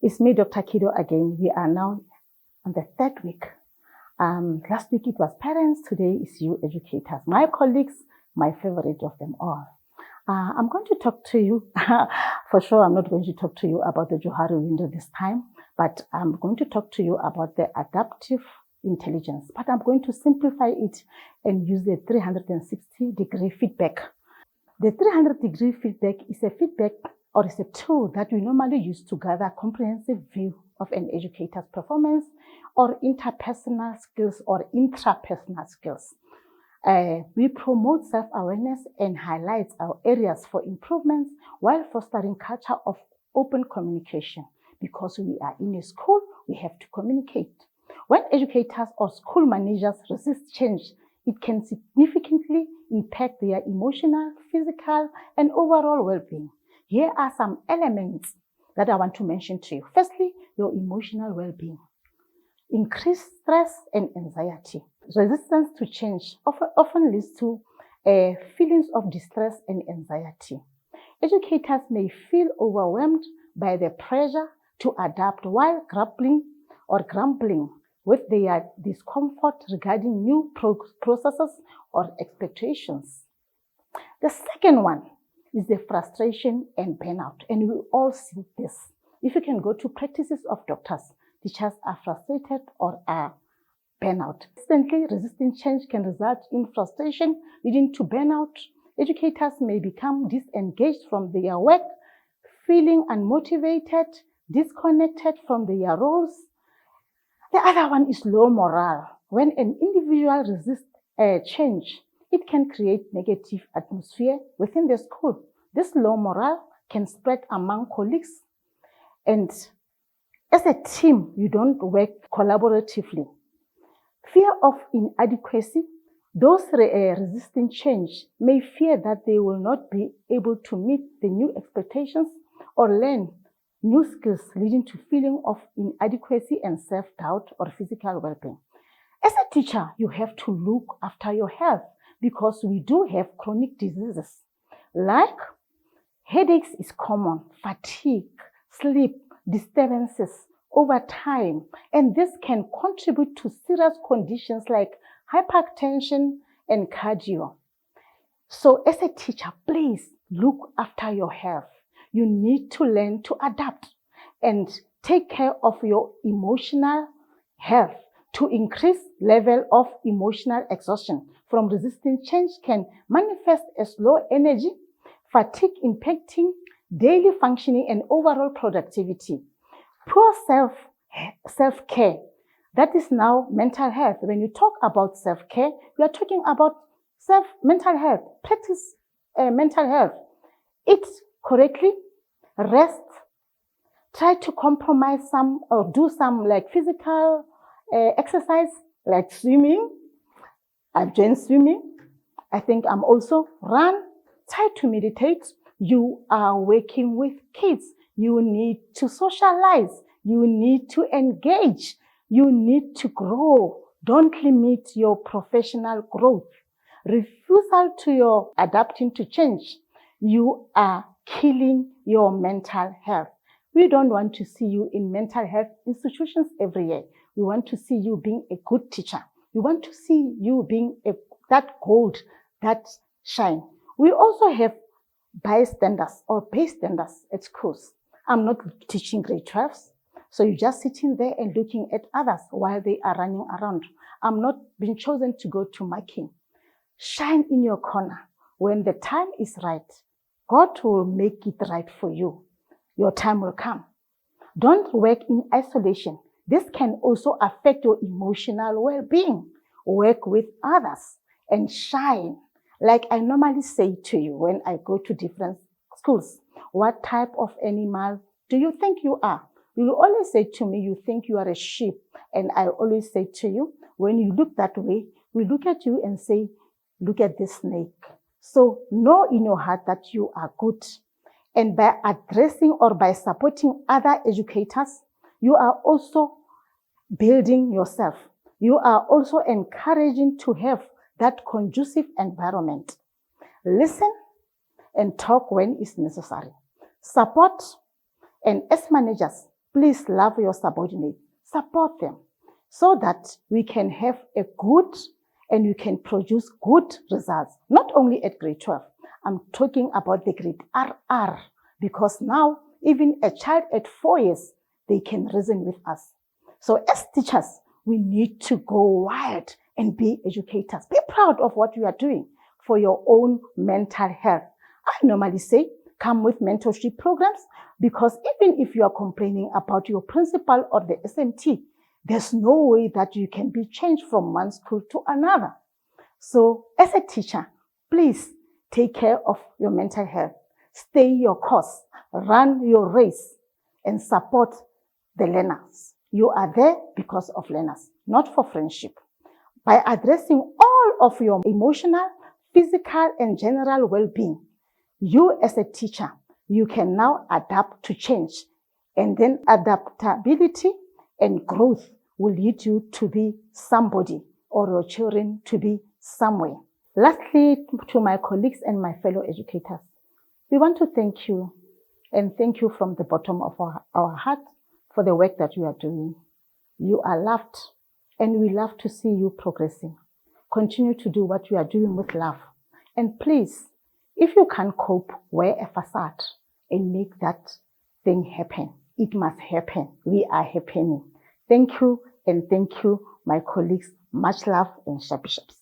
It's me, Dr. Khido again. We are now on the third week. Last week it was parents. Today is you educators, my colleagues, my favorite of them all. I'm going to talk to you. For sure, I'm not going to talk to you about the Johari window this time, but I'm going to talk to you about the adaptive intelligence. But I'm going to simplify it and use the 360-degree feedback. The 360-degree feedback is a feedback or is a tool that we normally use to gather a comprehensive view of an educator's performance or interpersonal skills or intrapersonal skills. We promote self-awareness and highlight our areas for improvements while fostering culture of open communication. Because we are in a school, we have to communicate. When educators or school managers resist change, it can significantly impact their emotional, physical, and overall well-being. Here are some elements that I want to mention to you. Firstly, your emotional well-being. Increased stress and anxiety. Resistance to change often leads to feelings of distress and anxiety. Educators may feel overwhelmed by the pressure to adapt while grappling or grumbling with their discomfort regarding new processes or expectations. The second one is the frustration and burnout, and we all see this. If you can go to practices of doctors, teachers are frustrated or are burnout. Constantly resisting change can result in frustration, leading to burnout. Educators may become disengaged from their work, feeling unmotivated, disconnected from their roles. The other one is low morale. When an individual resists change, it can create negative atmosphere within the school. This low morale can spread among colleagues, and as a team, you don't work collaboratively. Fear of inadequacy. Those resisting change may fear that they will not be able to meet the new expectations or learn new skills, leading to feeling of inadequacy and self-doubt or physical well-being. As a teacher, you have to look after your health because we do have chronic diseases like headaches is common, fatigue, sleep disturbances over time, and this can contribute to serious conditions like hypertension and cardio. So as a teacher, please look after your health. You need to learn to adapt and take care of your emotional health. To increase level of emotional exhaustion from resisting change can manifest as low energy, fatigue impacting daily functioning and overall productivity. Poor self-care, that is now mental health. When you talk about self-care, we are talking about mental health. Practice mental health. Eat correctly, rest, try to compromise some or do some like physical exercise like swimming. I've joined swimming. I think I'm also run, try to meditate. You are working with kids. You need to socialize. You need to engage. You need to grow. Don't limit your professional growth. Refusal to your adapting to change. You are killing your mental health. We don't want to see you in mental health institutions every year. We want to see you being a good teacher. We want to see you being that gold, that shine. We also have bystanders or bystanders at schools. I'm not teaching grade 12s. So you're just sitting there and looking at others while they are running around. I'm not being chosen to go to marking. Shine in your corner. When the time is right, God will make it right for you. Your time will come. Don't work in isolation. This can also affect your emotional well-being. Work with others and shine. Like I normally say to you when I go to different schools, what type of animal do you think you are? You will always say to me, you think you are a sheep. And I always say to you, when you look that way, we look at you and say, look at this snake. So know in your heart that you are good. And by addressing or by supporting other educators, you are also building yourself. You are also encouraging to have that conducive environment. Listen and talk when it's necessary. Support, and as managers, Please love your subordinates. Support them so that we can have a good and you can produce good results, not only at grade 12. I'm talking about the grade RR, because now even a child at 4 years, they can reason with us. So as teachers, we need to go wild and be educators. Be proud of what you are doing for your own mental health. I normally say, come with mentorship programs, because even if you are complaining about your principal or the SMT, there's no way that you can be changed from one school to another. So as a teacher, please take care of your mental health. Stay your course, run your race, and support the learners. You are there because of learners, not for friendship. By addressing all of your emotional, physical, and general well-being, you as a teacher, you can now adapt to change. And then adaptability and growth will lead you to be somebody, or your children to be somewhere. Lastly, to my colleagues and my fellow educators, we want to thank you, and thank you from the bottom of our heart for the work that you are doing. You are loved, and we love to see you progressing. Continue to do what you are doing with love. And please, if you can't cope, wear a facade and make that thing happen. It must happen. We are happening. Thank you, and thank you, my colleagues. Much love and sharp bishops.